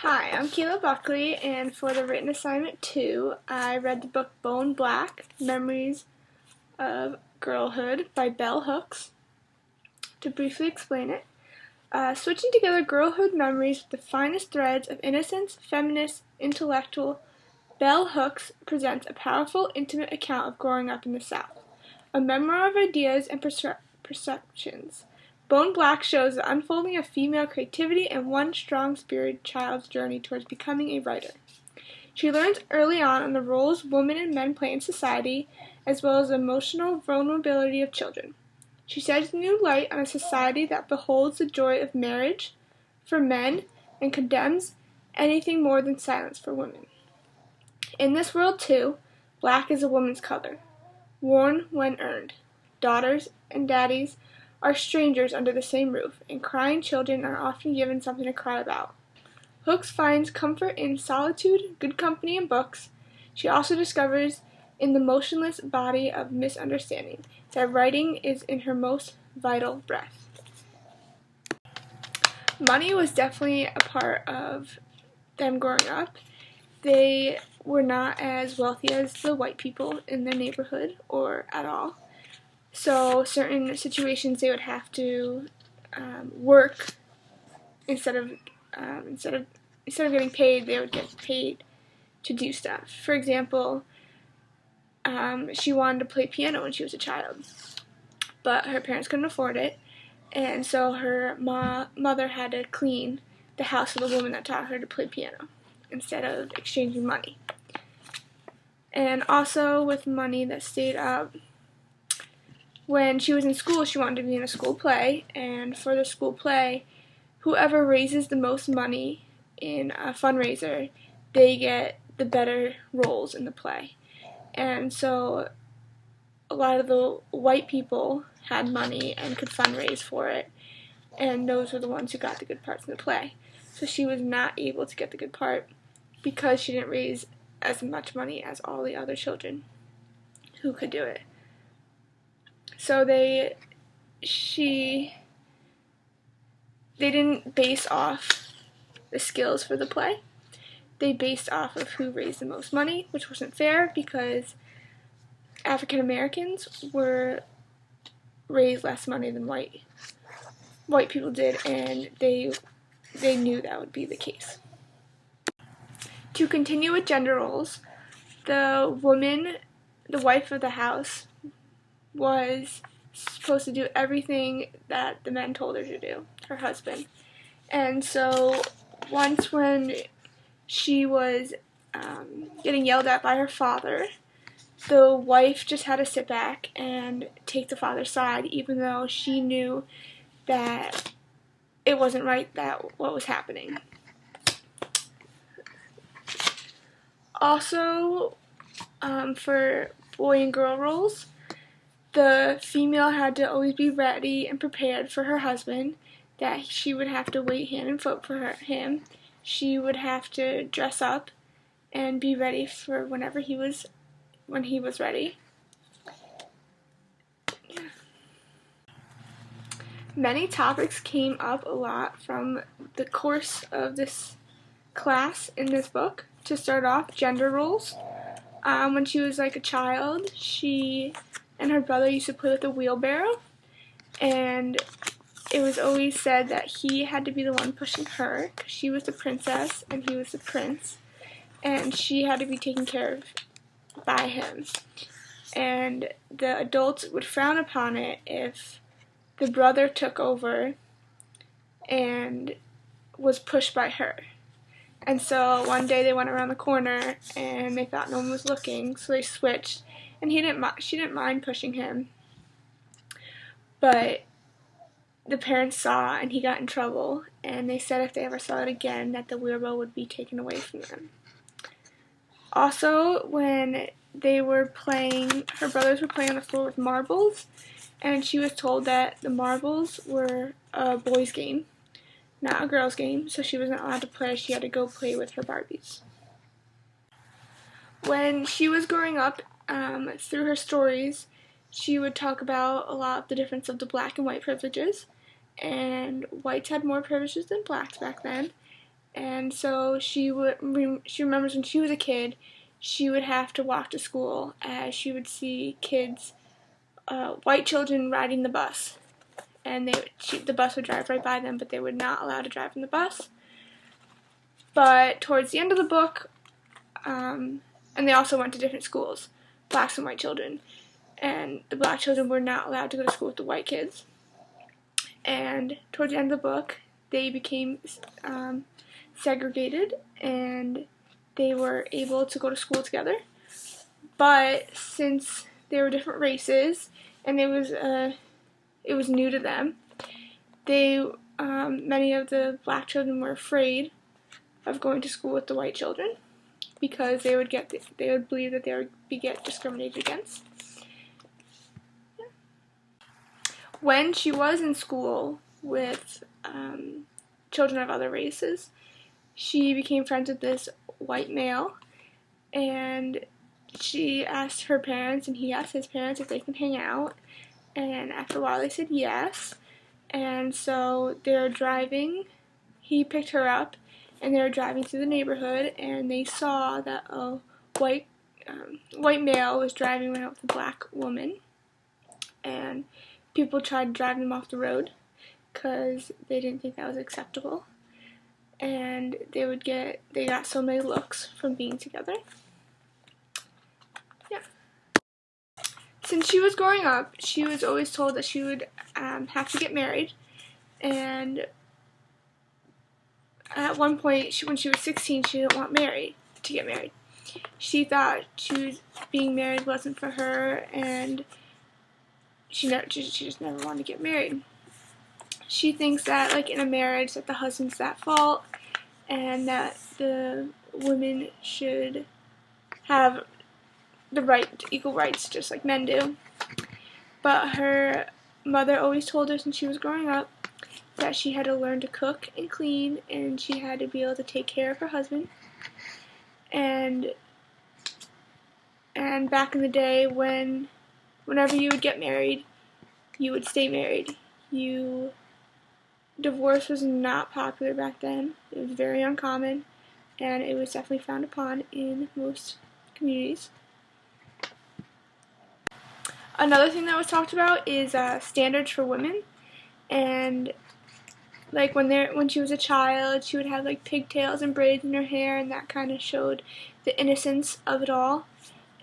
Hi, I'm Kayla Buckley, and for the written assignment 2, I read the book Bone Black, Memories of Girlhood by Bell Hooks. To briefly explain it, switching together girlhood memories with the finest threads of innocence, feminist, intellectual, Bell Hooks presents a powerful, intimate account of growing up in the South, a memoir of ideas and perceptions. Bone Black shows the unfolding of female creativity and one strong-spirited child's journey towards becoming a writer. She learns early on the roles women and men play in society, as well as the emotional vulnerability of children. She sheds new light on a society that beholds the joy of marriage for men and condemns anything more than silence for women. In this world, too, black is a woman's color, worn when earned. Daughters and daddies are strangers under the same roof, and crying children are often given something to cry about. Hooks finds comfort in solitude, good company, and books. She also discovers in the motionless body of misunderstanding that writing is in her most vital breath. Money was definitely a part of them growing up. They were not as wealthy as the white people in their neighborhood or at all. So certain situations they would have to work instead of getting paid. They would get paid to do stuff. For example, she wanted to play piano when she was a child, but her parents couldn't afford it, and so her mother had to clean the house of the woman that taught her to play piano instead of exchanging money. And also with money that stayed up, when she was in school, she wanted to be in a school play, and for the school play, whoever raises the most money in a fundraiser, they get the better roles in the play. And so a lot of the white people had money and could fundraise for it, and those were the ones who got the good parts in the play. So she was not able to get the good part because she didn't raise as much money as all the other children who could do it. So they didn't base off the skills for the play. They based off of who raised the most money, which wasn't fair because African Americans were raised less money than white people did, and they knew that would be the case. To continue with gender roles, the woman, the wife of the house, was supposed to do everything that the men told her to do, her husband. And so once when she was getting yelled at by her father, the wife just had to sit back and take the father's side, even though she knew that it wasn't right that what was happening. Also, for boy and girl roles, the female had to always be ready and prepared for her husband, that she would have to wait hand and foot for him. She would have to dress up and be ready for when he was ready. Many topics came up a lot from the course of this class in this book. To start off, gender roles. When she was like a child, she and her brother used to play with a wheelbarrow, and it was always said that he had to be the one pushing her because she was the princess and he was the prince, and she had to be taken care of by him. And the adults would frown upon it if the brother took over and was pushed by her. And so one day they went around the corner and they thought no one was looking, so they switched, and she didn't mind pushing him, but the parents saw and he got in trouble, and they said if they ever saw it again that the wheelbarrow would be taken away from them. Also, when they were playing, her brothers were playing on the floor with marbles, and she was told that the marbles were a boys' game, not a girls' game, so she wasn't allowed to play. She had to go play with her Barbies. When she was growing up, through her stories, she would talk about a lot of the difference of the black and white privileges, and whites had more privileges than blacks back then, And so she remembers when she was a kid, she would have to walk to school as she would see kids, white children riding the bus, and the bus would drive right by them, but they were not allowed to drive in the bus. But towards the end of the book, and they also went to different schools, blacks and white children, and the black children were not allowed to go to school with the white kids. And towards the end of the book, they became segregated, and they were able to go to school together. But since they were different races, and it was new to them, many of the black children were afraid of going to school with the white children because they would believe that they would get discriminated against. Yeah. When she was in school with children of other races, she became friends with this white male, and she asked her parents, and he asked his parents if they can hang out, and after a while they said yes. And so they're driving, he picked her up, and they were driving through the neighborhood, and they saw that a white male was driving around with a black woman, and people tried to drive them off the road because they didn't think that was acceptable, and they got so many looks from being together. Yeah. Since she was growing up, she was always told that she would have to get married, and at one point, when she was 16, she didn't want to get married. She thought being married wasn't for her, and she just never wanted to get married. She thinks that, like in a marriage, that the husband's at fault, and that the women should have equal rights, just like men do. But her mother always told her since she was growing up that she had to learn to cook and clean, and she had to be able to take care of her husband. And back in the day, whenever you would get married, you would stay married. Divorce was not popular back then. It was very uncommon, and it was definitely frowned upon in most communities. Another thing that was talked about is standards for women, and like when she was a child, she would have like pigtails and braids in her hair, and that kind of showed the innocence of it all.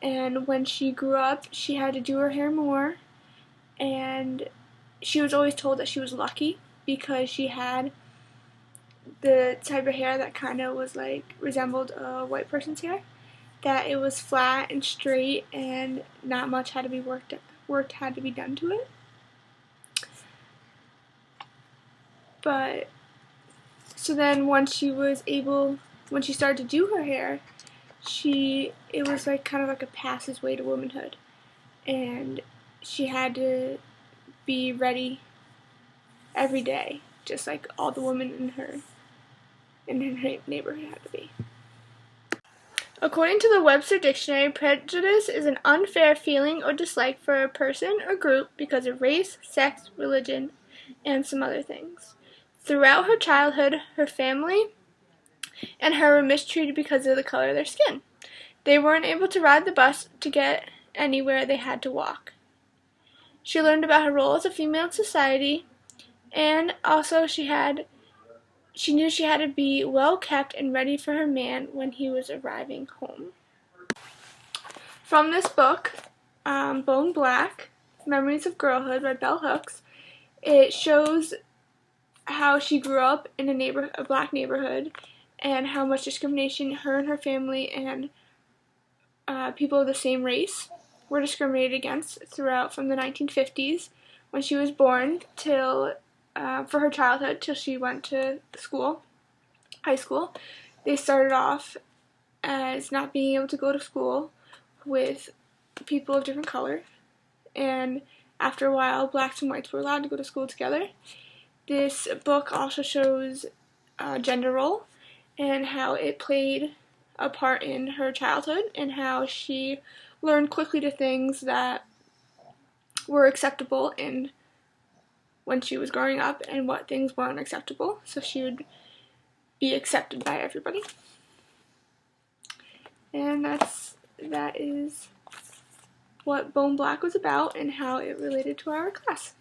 And when she grew up, she had to do her hair more, and she was always told that she was lucky because she had the type of hair that kind of was like resembled a white person's hair, that it was flat and straight, and not much had to be work had to be done to it. But so then when she started to do her hair, it was like kind of like a passageway to womanhood, and she had to be ready every day, just like all the women in her neighborhood had to be. According to the Webster Dictionary, prejudice is an unfair feeling or dislike for a person or group because of race, sex, religion, and some other things. Throughout her childhood, her family and her were mistreated because of the color of their skin. They weren't able to ride the bus to get anywhere, they had to walk. She learned about her role as a female in society, and also she knew she had to be well kept and ready for her man when he was arriving home. From this book, Bone Black, Memories of Girlhood by Bell Hooks, it shows how she grew up in a black neighborhood, and how much discrimination her and her family and people of the same race were discriminated against throughout from the 1950s when she was born till for her childhood till she went to high school. They started off as not being able to go to school with people of different color, and after a while blacks and whites were allowed to go to school together. This book also shows gender role and how it played a part in her childhood, and how she learned quickly to things that were acceptable when she was growing up, and what things weren't acceptable. So she would be accepted by everybody. And that is what Bone Black was about and how it related to our class.